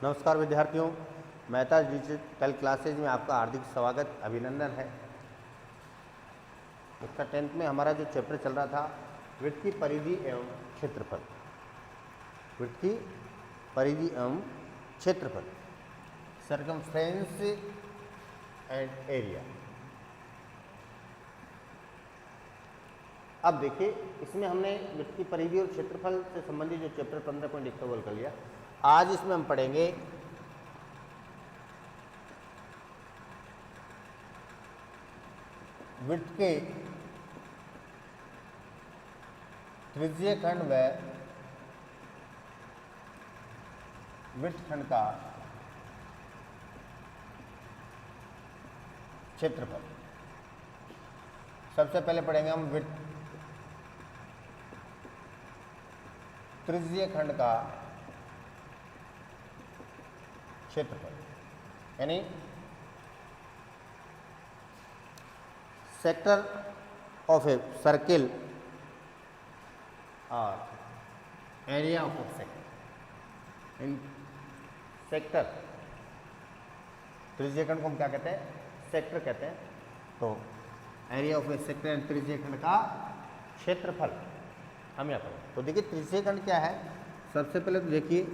नमस्कार विद्यार्थियों, Mehta digital classes में आपका हार्दिक स्वागत अभिनंदन है। कक्षा 10th में हमारा जो चैप्टर चल रहा था वृत्त की परिधि एवं क्षेत्रफल, वृत्त की परिधि एवं क्षेत्रफल, सर्कमफ्रेंस एंड एरिया। अब देखिए, इसमें हमने वृत्त की परिधि और क्षेत्रफल से संबंधित जो चैप्टर 15.1 कवर कर लिया। आज इसमें हम पढ़ेंगे वृत्त के त्रिज्यीय खंड व वृत्तखंड का क्षेत्रफल। सबसे पहले पढ़ेंगे हम वृत्त त्रिज्यीय खंड का क्षेत्रफल, यानी सेक्टर ऑफ ए सर्किल और एरिया ऑफ ए सेक्टर। इन सेक्टर त्रिज्यीय खंड को हम क्या कहते हैं? सेक्टर कहते हैं। तो area of a sector and त्रिज्यीय खंड का क्षेत्रफल हम यहाँ पर। तो देखिए, त्रिज्यीय खंड क्या है। सबसे पहले तो देखिए,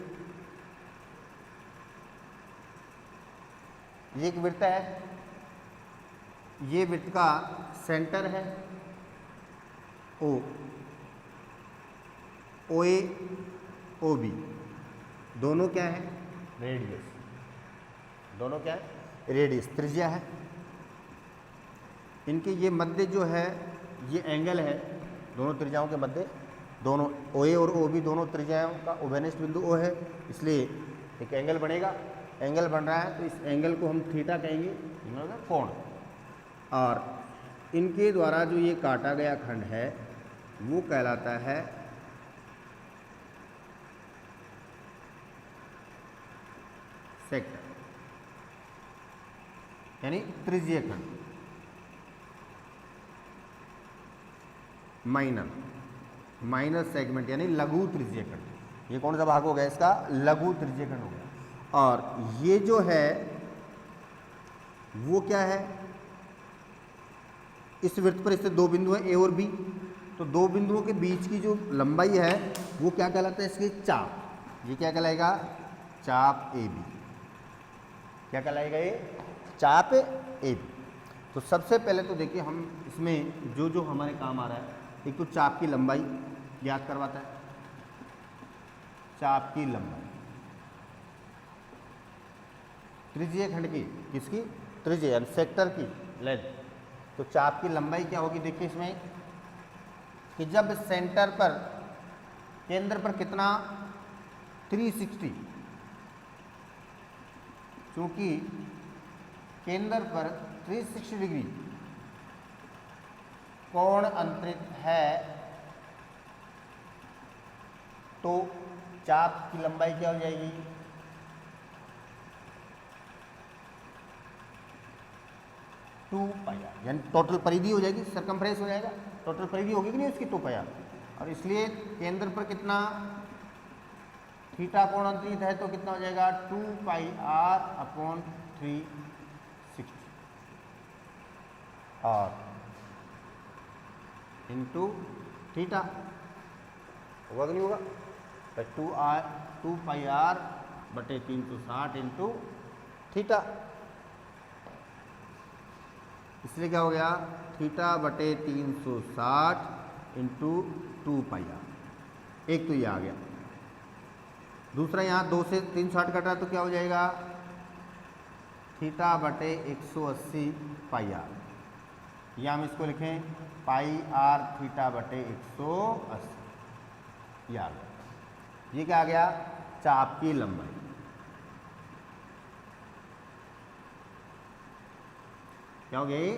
ये एक वृत्त है, ये वृत्त का सेंटर है ओ, OA OB दोनों क्या है? रेडियस। दोनों क्या है? रेडियस, त्रिज्या है। इनके ये मध्य जो है, ये एंगल है दोनों त्रिज्याओं के मध्य। दोनों OA और OB दोनों त्रिज्याओं का उभयनिष्ठ बिंदु O है, इसलिए एक एंगल बनेगा। एंगल बन रहा है तो इस एंगल को हम थीटा कहेंगे, कोण। और इनके द्वारा जो ये काटा गया खंड है वो कहलाता है सेक्टर, यानी त्रिज्यीय खंड। माइनर सेगमेंट यानी लघु त्रिज्यीय खंड। ये कौन सा भाग हो गया इसका? लघु त्रिज्यीय खंड हो गया। और ये जो है वो क्या है? इस वृत्त पर इससे दो बिंदु हैं ए और बी। तो दो बिंदुओं के बीच की जो लंबाई है वो क्या कहलाता है? इसकी चाप। ये क्या कहलाएगा? चाप AB। क्या कहलाएगा? ये चाप AB। तो सबसे पहले तो देखिए, हम इसमें जो जो हमारे काम आ रहा है, एक तो चाप की लंबाई ज्ञात करवाता है। चाप की लंबाई त्रिज्यीय खंड की, किसकी? त्रिज्यीय यानी सेक्टर की लेंथ। तो चाप की लंबाई क्या होगी? देखिए इसमें कि जब सेंटर पर, केंद्र पर कितना? 360। क्योंकि केंद्र पर 360 डिग्री कोण अंतरित है, तो चाप की लंबाई क्या हो जाएगी? 2πr, यानी टोटल परिधि हो जाएगी, सर्कमफ्रेंस हो जाएगा। टोटल परिधि होगी कि नहीं उसकी? 2πr। और इसलिए केंद्र पर कितना थीटा कोण अंतरित है, तो कितना हो जाएगा? 2πr/360 और इंटू थीटा। होगा कि नहीं होगा? तो 2πr/360 इंटू थीटा। इसलिए क्या हो गया? θ/360 इंटू 2πr। एक तो ये आ गया। दूसरा, यहाँ 2 से 360 कटा तो क्या हो जाएगा? θ/180πr। या हम इसको लिखें πr θ/180। ये आ गया। ये क्या आ गया? चाप की लंबाई। क्या हो गया?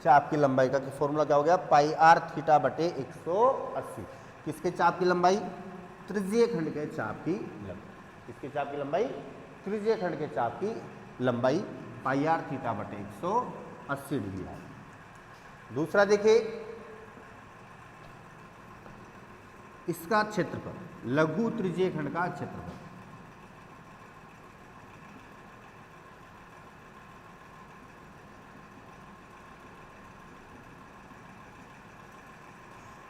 चाप की लंबाई का फॉर्मूला क्या हो गया? πr θ/180। किसके चाप की लंबाई? त्रिज्यीय खंड के चाप की लंबाई। किसके चाप की लंबाई? त्रिज्यीय खंड के चाप की लंबाई πr θ/180 डिग्री है। दूसरा देखिए, इसका क्षेत्रफल, लघु त्रिज्यीय खंड का क्षेत्रफल।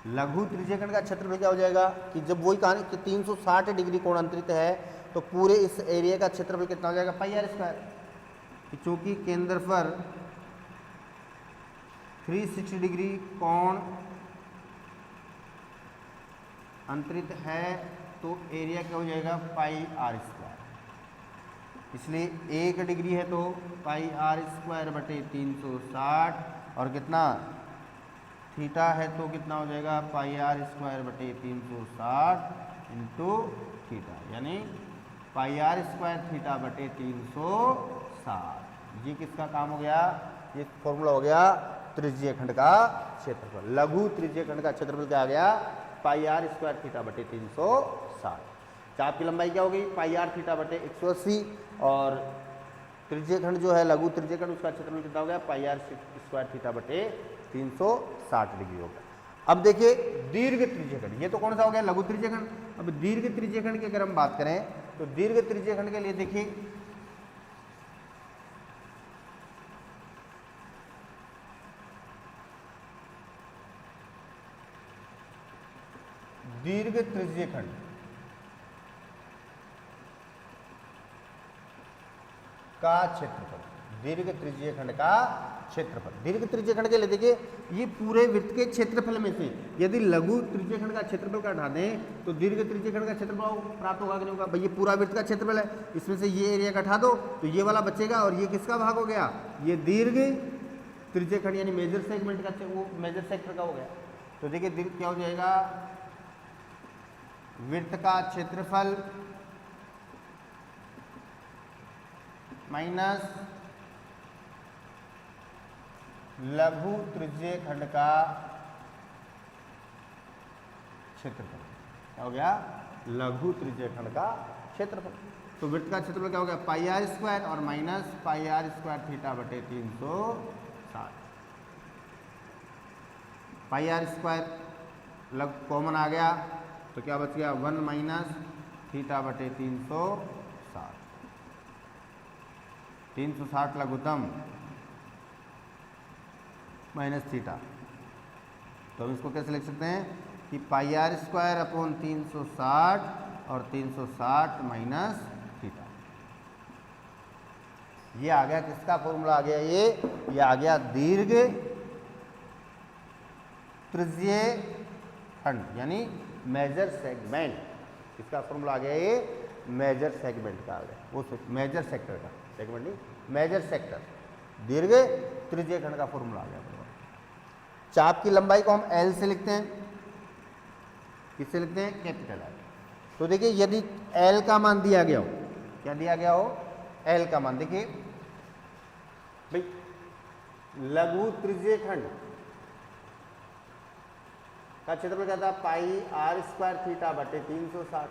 लघु त्रिज्यखंड का क्षेत्रफल क्या हो जाएगा कि जब वही कहानी कि 360 डिग्री कोण अंतरित है तो पूरे इस एरिया का क्षेत्रफल कितना हो जाएगा पाई आर स्क्वायर। चूंकि केंद्र पर 360 डिग्री कोण अंतरित है तो एरिया क्या हो जाएगा पाई आर स्क्वायर। इसलिए 1 डिग्री है तो पाई आर स्क्वायर बटे 360 और कितना थीटा है तो कितना हो जाएगा पाई आर स्क्वायर बटे 360 इंटू थीटा, यानी पाई आर स्क्वायर थीटा बटे 360। ये किसका काम हो गया, ये फॉर्मूला हो गया त्रिज्यखंड का क्षेत्रफल। लघु त्रिज्यखंड का क्षेत्रफल क्या आ गया पाई आर स्क्वायर थीटा बटे 360। चाप की लंबाई क्या होगी पाई आर थीटा बटे 180 और त्रिज्यखंड जो है लघु त्रिज्यखंड उसका क्षेत्रफल कितना हो गया पाई आर स्क्वायर थीटा बटे 360 डिग्री हो गया। अब देखिए दीर्घ त्रिज्यखंड, ये तो कौन सा हो गया लघु त्रिज्यखंड। अब दीर्घ त्रिज्यखंड की अगर हम बात करें तो दीर्घ त्रिज्यखंड के लिए देखिए दीर्घ त्रिज्यखंड का क्षेत्रफल, दीर्घ त्रिज्यखंड का क्षेत्रफल। दीर्घ त्रिज्यखंड के लिए देखिए ये पूरे वृत्त के क्षेत्रफल में से यदि लघु त्रिज्यखंड का क्षेत्रफल का हटा दें तो दीर्घ त्रिज्यखंड का क्षेत्रफल प्राप्त होगा कि नहीं होगा। भाई ये पूरा वृत्त का क्षेत्रफल है, इसमें से ये एरिया का हटा दो तो ये वाला बचेगा और ये किसका भाग हो गया, ये दीर्घ त्रिज्यखंड यानी मेजर सेगमेंट का, वो मेजर सेक्टर का हो गया। तो देखिए दीर्घ क्या हो जाएगा, वृत्त का क्षेत्रफल माइनस लघु त्रिज्यखंड का क्षेत्रफल। क्या हो गया, लघु त्रिज्यखंड का क्षेत्रफल। तो वृत्त का क्षेत्रफल क्या हो गया पाई आर स्क्वायर और minus pi r square theta बटे 360। पाई आर स्क्वायर लग कॉमन आ गया तो क्या बच गया 1 माइनस थीटा बटे 360। 360 लघुत्तम माइनस थीटा, तो हम इसको कैसे लिख सकते हैं कि पाई आर स्क्वायर अपॉन 360 और 360 माइनस थीटा। ये आ गया किसका फॉर्मूला आ गया, ये आ गया दीर्घ त्रिज्यखंड यानी मेजर सेगमेंट। किसका फॉर्मूला आ गया, ये मेजर सेगमेंट का आ गया, वो मेजर सेक्टर का, सेगमेंट नहीं मेजर सेक्टर, दीर्घ त्रिज्यखंड का फॉर्मूला आ गया। चाप की लंबाई को हम L से लिखते हैं, किससे लिखते हैं कैपिटल L। तो देखिए यदि L का मान दिया गया हो, क्या दिया गया हो L का मान, देखिए भाई लघु त्रिज्यखंड का क्षेत्रफल क्या था पाई आर स्क्वायर थीटा बटे 360।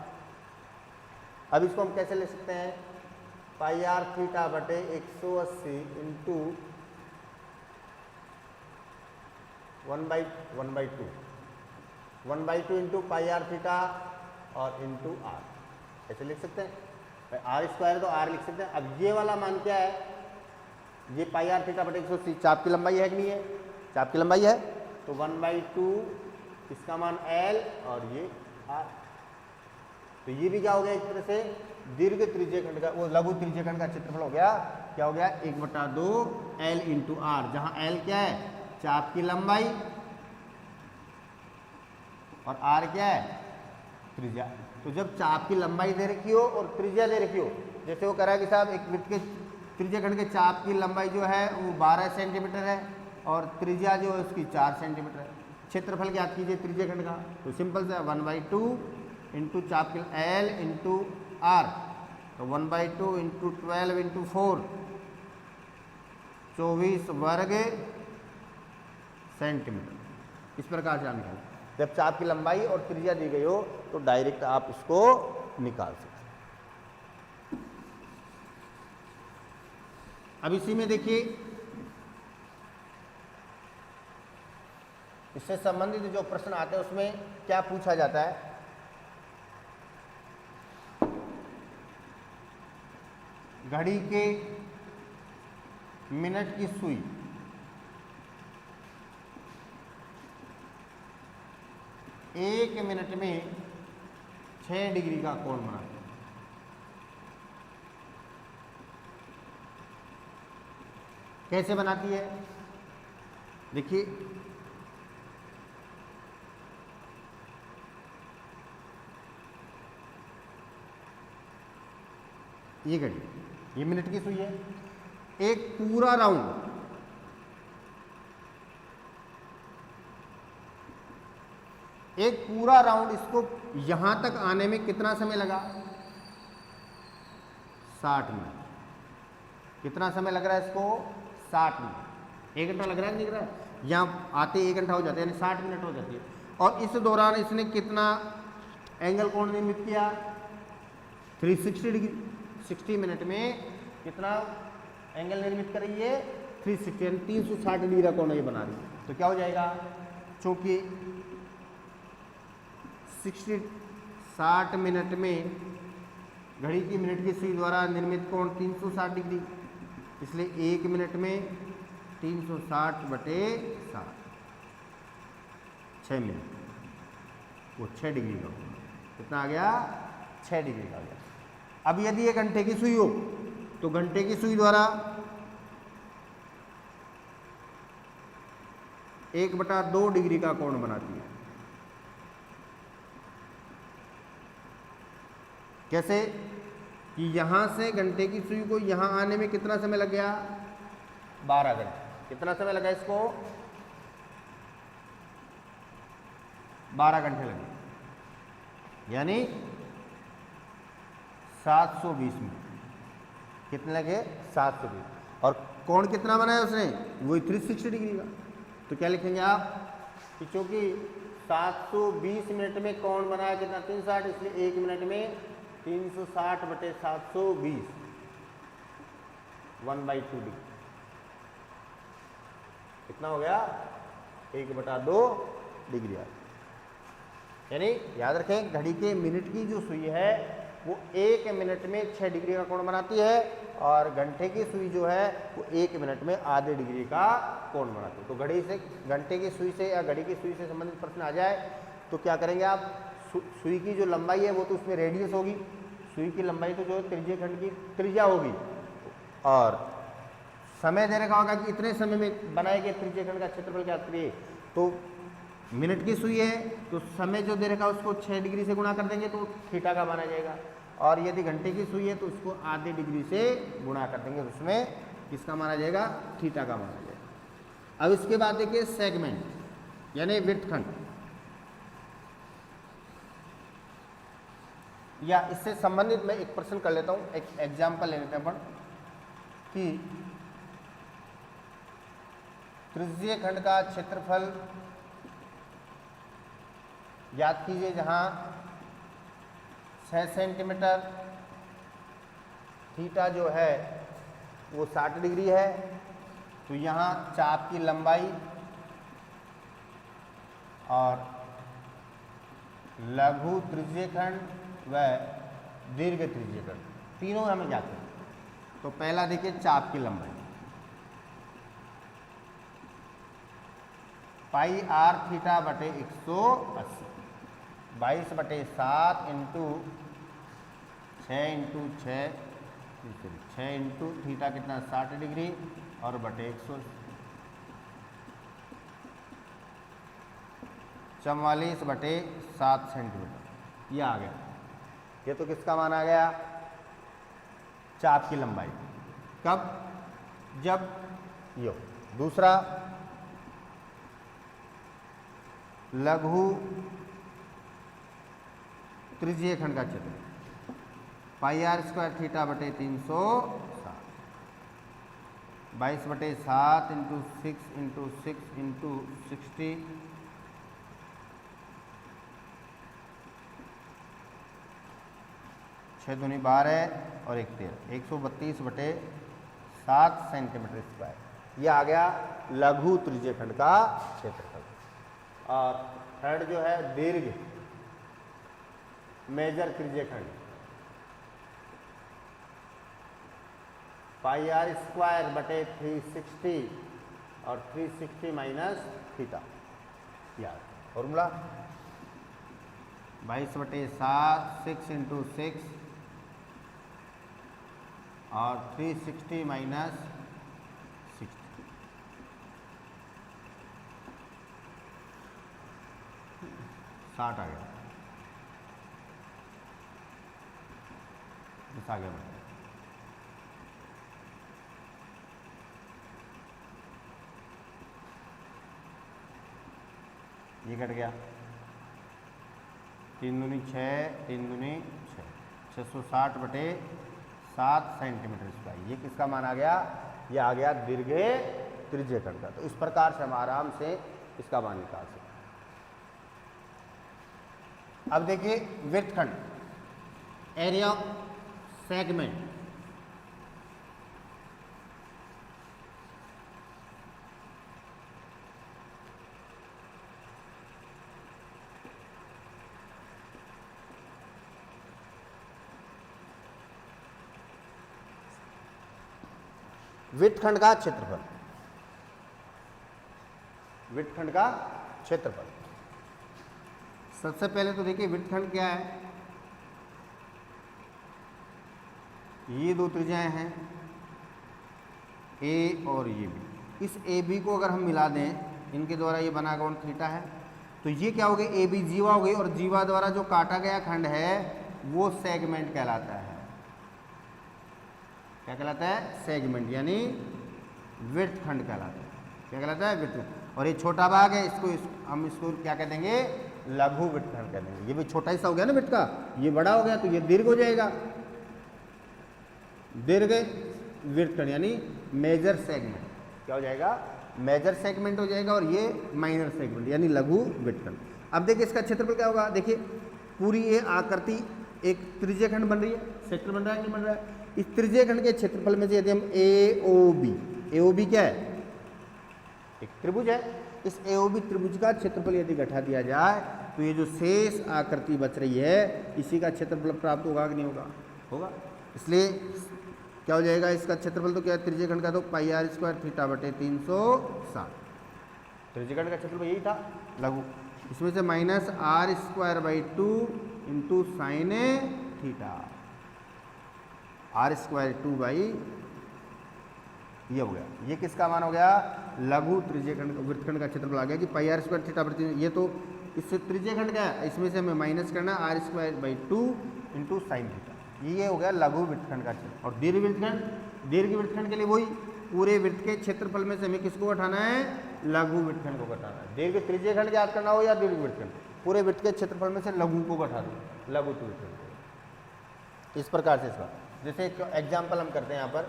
अब इसको हम कैसे ले सकते हैं, पाई आर थीटा बटे 180 into 1/2 into pi r theta और इंटू आर, ऐसे लिख सकते हैं। आर स्क्वायर तो आर लिख सकते हैं। अब ये वाला मान क्या है, ये पाई आर थीटा बटे 180 चाप की लंबाई है कि नहीं है, चाप की लंबाई है तो 1/2 इसका मान L और ये R। तो ये भी क्या हो गया एक तरह से दीर्घ त्रिज्यखंड का, वो लघु त्रिज्यखंड का क्षेत्रफल हो गया। क्या हो गया 1/2 L इंटू आर, जहां L क्या है चाप की लंबाई और R क्या है त्रिज्या। तो जब चाप की लंबाई दे रखी हो और त्रिज्या दे रखी हो, जैसे वो कह रहा है कि साहब एक वृत्त के त्रिज्यखंड के चाप की लंबाई जो है वो 12 सेंटीमीटर है और त्रिज्या जो है उसकी 4 सेंटीमीटर है। क्षेत्रफल ज्ञात कीजिए त्रिज्यखंड का, तो सिंपल से 1/2 इंटू चाप की L इंटू R, तो 1/2 इंटू 12 इंटू 4 24 वर्ग सेंटीमीटर। इस प्रकार से आप निकालें, जब चाप की लंबाई और त्रिज्या दी गई हो तो डायरेक्ट आप इसको निकाल सकते हैं। अब इसी में देखिए इससे संबंधित जो प्रश्न आते हैं उसमें क्या पूछा जाता है, घड़ी के मिनट की सुई 1 मिनट में 6 डिग्री का कोण बनाती है। कैसे बनाती है? देखिए, ये घड़ी, ये मिनट की सुई है। एक पूरा राउंड, एक पूरा राउंड इसको यहां तक आने में कितना समय लगा? 60 मिनट। कितना समय लग रहा है इसको? 60 मिनट। 1 घंटा लग रहा है नहीं लग रहा है? यहाँ आते 1 घंटा हो जाता है, यानी 60 मिनट हो जाती है। और इस दौरान इसने कितना एंगल कोण निर्मित किया? 360 डिग्री। 60 मिनट में कितना एंगल निर्मित कर रही है? 360, यानी 360 डिग्री का कोण ये बना रही है। तो क्या हो जाएगा? चूंकि 60 मिनट में घड़ी की मिनट की सुई द्वारा निर्मित कोण 360 डिग्री, इसलिए 1 मिनट में 360 बटे 7, 6 मिनट, वो 6 डिग्री का कोण। कितना आ गया? 6 डिग्री का आ गया। अब यदि ये घंटे की सुई हो तो घंटे की सुई द्वारा 1/2 डिग्री का कोण बनाती है। कैसे? कि यहां से घंटे की सुई को यहां आने में कितना समय लग गया? 12 घंटे। कितना समय लगा इसको? 12 घंटे लगे, यानी 720 मिनट। कितने लगे? 720। और कोण कितना बनाया उसने? वही 360 डिग्री का। तो क्या लिखेंगे आप कि चूंकि 720 मिनट में कोण बनाया कितना? 360, इसलिए 1 मिनट में 360 बटे 720, 1/2 डिग्री। कितना हो गया? 1/2 डिग्री। यानी याद रखें, घड़ी के मिनट की जो सुई है वो 1 मिनट में 6 डिग्री का कोण बनाती है, और घंटे की सुई जो है वो 1 मिनट में आधे डिग्री का कोण बनाती है। तो घड़ी से, घंटे की सुई से या घड़ी की सुई से संबंधित प्रश्न आ जाए तो क्या करेंगे आप? सुई की जो लंबाई है वो तो उसमें रेडियस होगी, सुई की लंबाई तो जो है त्रिज्य खंड की त्रिज्या होगी, और समय दे रखा होगा कि इतने समय में बनाए गए त्रिज्य खंड का क्षेत्रफल क्या करिए। तो मिनट की सुई है तो समय जो दे रखा है उसको 6 डिग्री से गुणा कर देंगे तो थीटा का माना जाएगा, और यदि घंटे की सुई है तो उसको आधे डिग्री से गुणा कर देंगे, उसमें किसका माना जाएगा? थीटा का माना जाएगा। अब इसके बाद देखिए सेगमेंट, यानी वृत्तखंड, या इससे संबंधित मैं एक प्रश्न कर लेता हूं। एक एग्जाम्पल ले लेते हैं अपन कि त्रिज्यीय खंड का क्षेत्रफल याद कीजिए, जहां 6 सेंटीमीटर, थीटा जो है वो 60 डिग्री है। तो यहाँ चाप की लंबाई और लघु त्रिज्यीय खंड व दीर्घ त्रिज्यीय खंड तीनों हमें जाते हैं। तो पहला देखिए चाप की लंबाई, पाई r थीटा बटे 180, 22/7 इंटू 6 इंटू 6 इंटू थीटा कितना? 60 डिग्री, और बटे 100, 44/7 सेंटीमीटर। ये आ गया। ये तो किसका मान आ गया? चाप की लंबाई। कब? जब यो। दूसरा लघु त्रिज्यीय खंड का क्षेत्र, पाई r² थीटा बटे 360, 22/7 इंटू 6 इंटू 6 इंटू 60, 6 दूनी 12 और 1 13, 132/7 सेंटीमीटर स्क्वायर। ये आ गया लघु त्रिज्यीय खंड का क्षेत्रफल। और थर्ड जो है दीर्घ मेजर त्रिज्यीय खंड, पाई r² बटे 360 और 360 माइनस थीटा। याद फॉर्मूला 22/7 6 × 6 और 360 माइनस 60 60 आ गया। बस आ गया बेटा। ये कट गया, 3 दूनी 6, 3 दूनी 6, 660/7 सेंटीमीटर स्क्वायर। ये किसका मान आ गया? ये आ गया दीर्घे त्रिज्य खंड का। तो इस प्रकार से हम आराम से इसका मान निकाल सकते हैं। अब देखिए वृत्तखंड, एरिया ऑफ सेगमेंट। वृत्तखंड का क्षेत्रफल, वृत्तखंड का क्षेत्रफल। सबसे पहले तो देखिए वृत्तखंड क्या है। ये दो त्रिज्याएं हैं ए और ये बी। इस ए बी को अगर हम मिला दें, इनके द्वारा ये बना कोण थीटा है, तो ये क्या हो गया? ए बी जीवा हो गई, और जीवा द्वारा जो काटा गया खंड है वो सेगमेंट कहलाता है। क्या कहलाता है? सेगमेंट, यानी वृत्तखंड कहलाता है। क्या कहलाता है? वृत्तखंड। और ये छोटा भाग है, हम इसको क्या कह देंगे? लघु वृत्तखंड कह देंगे। ये भी छोटा हिस्सा हो गया ना वृत्त का, ये बड़ा हो गया तो ये दीर्घ हो जाएगा। दीर्घ वृत्तखंड यानी मेजर सेगमेंट। क्या हो जाएगा? मेजर सेगमेंट हो जाएगा। और ये माइनर सेगमेंट यानी लघु वृत्तखंड। अब देखिए इसका क्षेत्रफल क्या होगा। देखिए पूरी ये आकृति एक त्रिज्य खंड बन रही है, सेक्टर बन रहा है, नहीं बन रहा है? इस त्रिज्य खंड के क्षेत्रफल में से यदि हम ए ओ बी क्या है? एक त्रिभुज है। इस ए ओ बी त्रिभुज का क्षेत्रफल यदि घटा दिया जाए तो ये जो शेष आकृति बच रही है इसी का क्षेत्रफल प्राप्त होगा कि नहीं होगा? होगा। इसलिए क्या हो जाएगा इसका क्षेत्रफल? तो क्या है त्रिज्य खंड का? तो πr² θ/360। त्रिज्य खंड का क्षेत्रफल यही था, लघु। इसमें से -r²/2 × sin थीटा, r²2 ये हो गया। ये किसका मान हो गया? लघु त्रिज्य खंड वृत्तखंड का क्षेत्रफल आ गया कि πr² θ/3। ये तो इससे त्रिज्य खंड क्या है, इसमें से हमें माइनस करना r²/2 × sin थीटा। ये हो गया लघु वृत्तखंड का क्षेत्र। और दीर्घ वृत्तखंड के लिए वही पूरे वृत्त के क्षेत्रफल में से हमें किसको घटाना है? लघु वृत्तखंड को घटाना है। दीर्घ त्रिज्य खंड याद करना हो या दीर्घ वृत्तखंड, पूरे वृत्त के क्षेत्रफल में से लघु को घटा दो, लघु वृत्तखंड। इस प्रकार से इसका जैसे एक एग्जाम्पल हम करते हैं यहाँ पर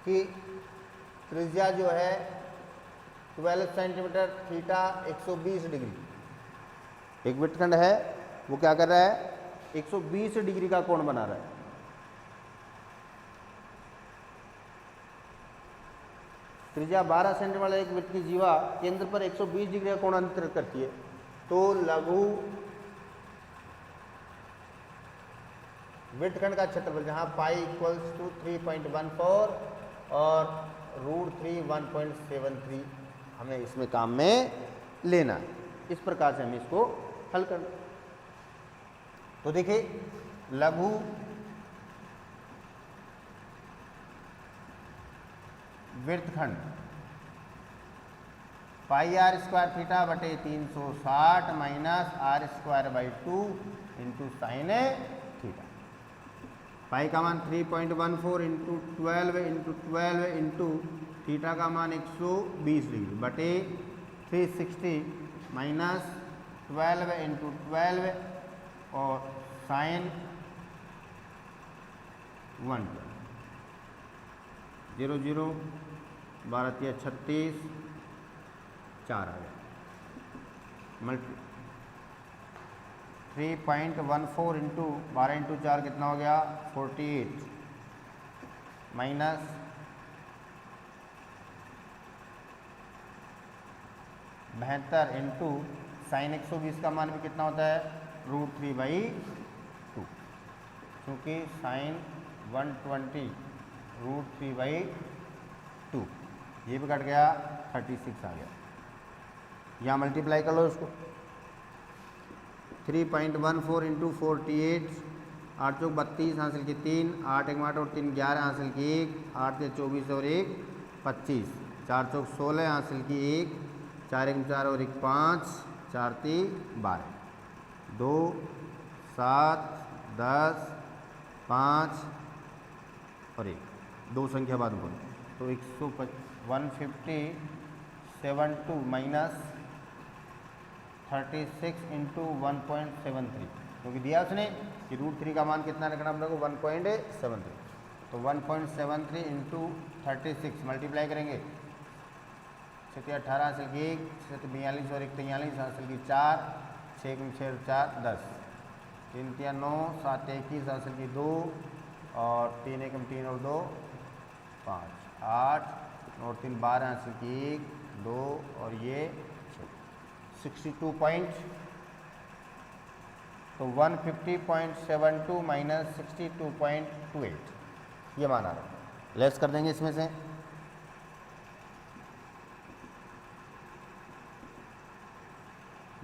कि त्रिज्या जो है 12 सेंटीमीटर, थीटा 120 डिग्री। एक वृत्तखंड है वो क्या कर रहा है? 120 डिग्री का कोण बना रहा है। त्रिज्या 12 सेंटीमीटर वाले एक वृत्त की जीवा केंद्र पर 120 डिग्री का कोण अंतरित करती है। तो लघु वृत्तखंड का क्षेत्रफल जहां पाई = 3.14 और √3 1.73 हमें इसमें काम में लेना है। इस प्रकार से हमें इसको हल करना। तो देखिए लघु वृत्तखंड πr² θ/360 -r²/2 × sin थीटा। पाई का मान 3.14 × 12 × 12 × थीटा का मान 120 डिग्री बटे 360 -12 × 12 और sin 1 0 0 12 36 4 आ गया। मल्टी 3.14 × 12 × 4 कितना हो गया? 48 माइनस 72 × sin 120 का मान भी कितना होता है? √3/2, क्योंकि sin 120 √3/2 ये भी कट गया, 36 आ गया। यहाँ मल्टीप्लाई कर लो इसको, 3.14 इंटू 48, 8 चौक 32 हासिल की 3, 8 एक 8 और 3 11 हासिल की 1, 8 से 24 और 1 25, 4 चौक 16 हासिल की 1, 4 एक 4 और 1 5, 4 3 12, 2 7 10 5 और 1, 2 संख्या बाद बोल तो 150 माइनस 36 इंटू 1.73, क्योंकि दिया उसने कि √3 का मान कितना रखना हम लोग को 1.73, तो 1.73 इंटू 36 मल्टीप्लाई करेंगे, 6 18 हासिल की 1, 6 42 और 1 43 हासिल की 4, 6 6 4 10, 3 3 9, 7 21 हासिल की 2 और 3 1 3 और 2 5, 8 और 3 12 हासिल की 1 2 और ये 62 पॉइंट, तो 150.72 माइनस 62.28 ये मान आ रहा है। लेस कर देंगे इसमें से,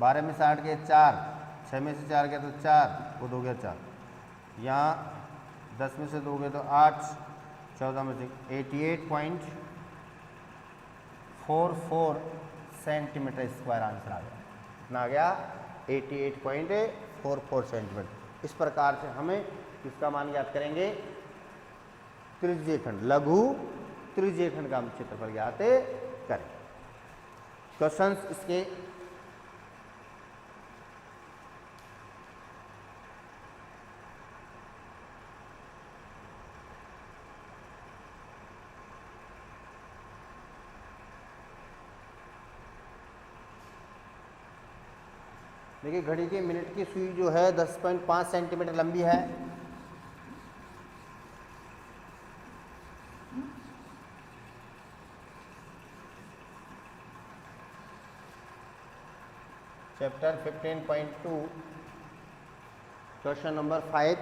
बारह में से 8 गए 4, 6 में से 4 गए तो 4, वो 2 गया 4, यहाँ 10 में से 2 गए तो 8, 14 में से 88.44 सेंटीमीटर स्क्वायर आंसर आ गया। कितना आ गया? 88.44 सेंटीमीटर। इस प्रकार से हमें इसका मान ज्ञात करेंगे, त्रिज्यखंड लघु त्रिज्यखंड का हम क्षेत्रफल ज्ञात करें। क्वेश्चंस इसके देखिए, घड़ी के मिनट की सुई जो है 10.5 सेंटीमीटर लंबी है। चैप्टर 15.2 क्वेश्चन नंबर 5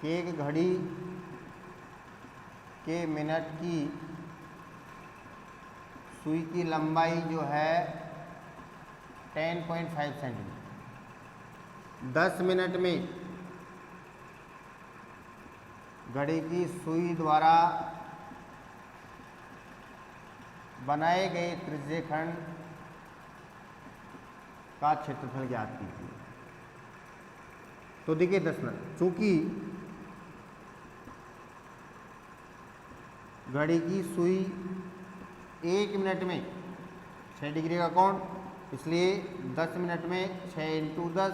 कि एक घड़ी के मिनट की सुई की लंबाई जो है 10.5 सेंटीमीटर। 10 मिनट में घड़ी की सुई द्वारा बनाए गए त्रिज्यखंड का क्षेत्रफल ज्ञात कीजिए। तो देखिए 10 मिनट, चूंकि घड़ी की सुई 1 मिनट में 6 डिग्री का कोण, इसलिए 10 मिनट में 6 इंटू 10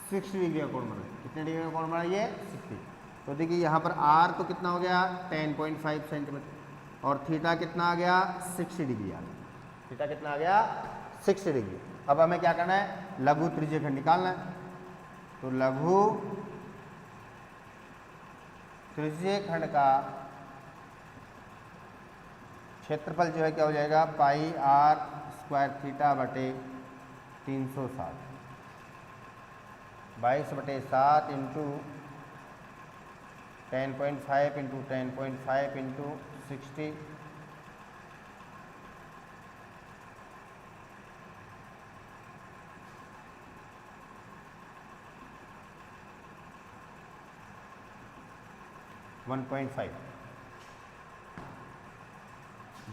60 डिग्री का कोण बना। कितने डिग्री का कोण बना? ये 60। तो देखिए यहाँ पर आर तो कितना हो गया? 10.5 सेंटीमीटर और थीटा कितना आ गया? 60 डिग्री आ गया। थीटा कितना आ गया? 60 डिग्री। अब हमें क्या करना है? लघु त्रिज्यखंड निकालना है। तो लघु त्रिज्यखंड का क्षेत्रफल जो है क्या हो जाएगा? पाई आर स्क्वायर थीटा बटे 360, 22/7 इंटू 10.5 इंटू 10.5 इंटू 60,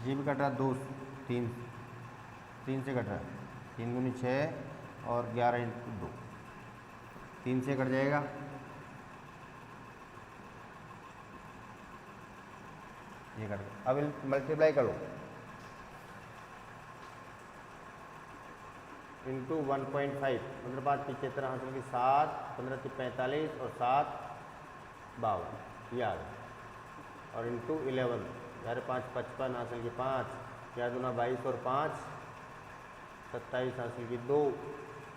जी भी कट रहा 2 3 से कट रहा है, 3 दूनी 6 और 11 इंटू 2, 3 से कट जाएगा। ये कट गया। अब मल्टीप्लाई करो इंटू 1.5, 15 5 75 हासिल की 7, 15 से 45 और 7 52 ये आ गया। और इंटू 11, 5 55 हासिल की 5, 4 दूना 22 और 5 27 हासिल की 2,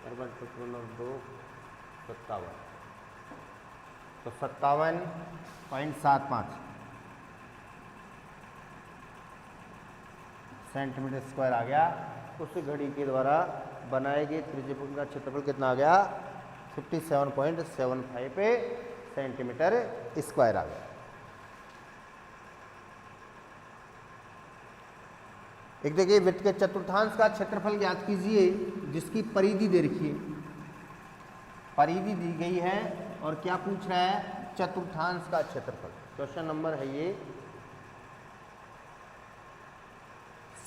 55 और 2 57, तो 57.75 सेंटीमीटर स्क्वायर आ गया। उस घड़ी के द्वारा बनाए गए त्रिज्यखंड का क्षेत्रफल कितना आ गया? 57.75 सेंटीमीटर स्क्वायर आ गया। एक देखिए वृत्त के चतुर्थांश का क्षेत्रफल ज्ञात कीजिए जिसकी परिधि दे रखी है, परिधि दी गई है और क्या पूछ रहा है, चतुर्थांश का क्षेत्रफल। क्वेश्चन नंबर है ये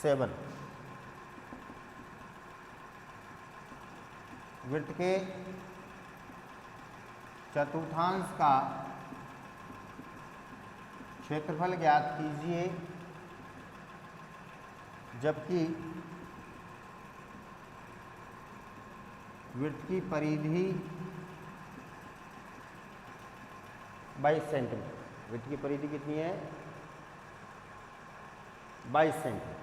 7। वृत्त के चतुर्थांश का क्षेत्रफल ज्ञात कीजिए जबकि वृत्त की परिधि 22 सेंटीमीटर। वृत्त की परिधि कितनी है, 22 सेंटीमीटर।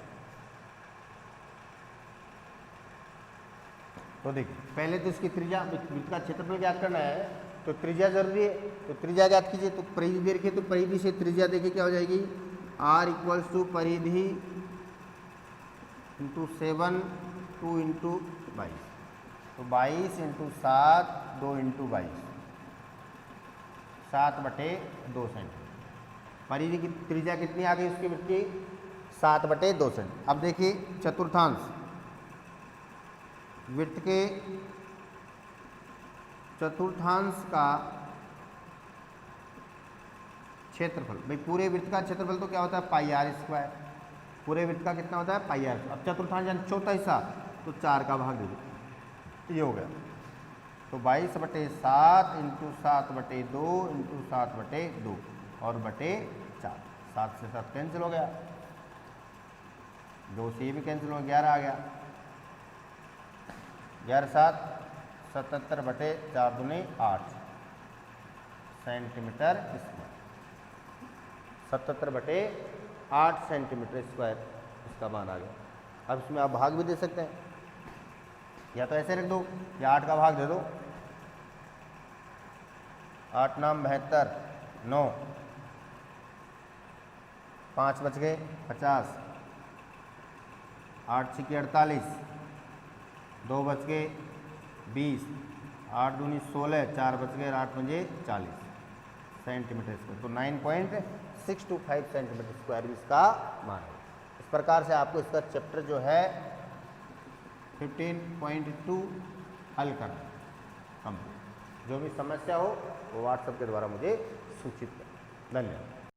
तो देखिए पहले तो इसकी त्रिज्या, वृत्त का क्षेत्रफल ज्ञात करना है तो त्रिज्या जरूरी है, तो त्रिज्या ज्ञात कीजिए। तो परिधि दे रखिए तो परिधि से त्रिज्या देखिए क्या हो जाएगी, r इक्वल्स टू परिधि इंटू 7 2 इंटू 22, तो 22 इंटू 7 2 इंटू 22, 7/2 सेंटीमीटर। परिधि की त्रिज्या कितनी आ गई उसकी वृत्त की, 7/2 सेंटीमीटर। अब देखिए चतुर्थांश, वृत्त के चतुर्थांश का क्षेत्रफल, भाई पूरे वृत्त का क्षेत्रफल तो क्या होता है पाई आर स्क्वायर, पूरे वृत्त का कितना होता है पाई आर। अब चतुर्थांश यानी चौथा हिस्सा, तो 4 का भाग दे दो, ये हो गया। तो 22/7 इंटू 7/2 इंटू 7/2 और बटे 4, 7 से 7 कैंसिल हो गया, 2 से ये भी कैंसिल हो, 11 आ गया, 11 7 77/4 दूनी 8 सेंटीमीटर स्क्वायर, 77/8 सेंटीमीटर स्क्वायर इसका मान आ गया। अब इसमें आप भाग भी दे सकते हैं, या तो ऐसे रख दो या 8 का भाग दे दो, 8 9 72 9, 5 बच गए 50, 8 6 48, 2 बच गए 20, 8 दूनी 16, 4 बच गए, 8 पंजे 40 सेंटीमीटर स्क्वायर, तो 9.625 सेंटीमीटर स्क्वायर भी इसका मान है। इस प्रकार से आपको इसका चैप्टर जो है 15.2 हल करना कंप्लीट। जो भी समस्या हो वो व्हाट्सएप के द्वारा मुझे सूचित करें। धन्यवाद।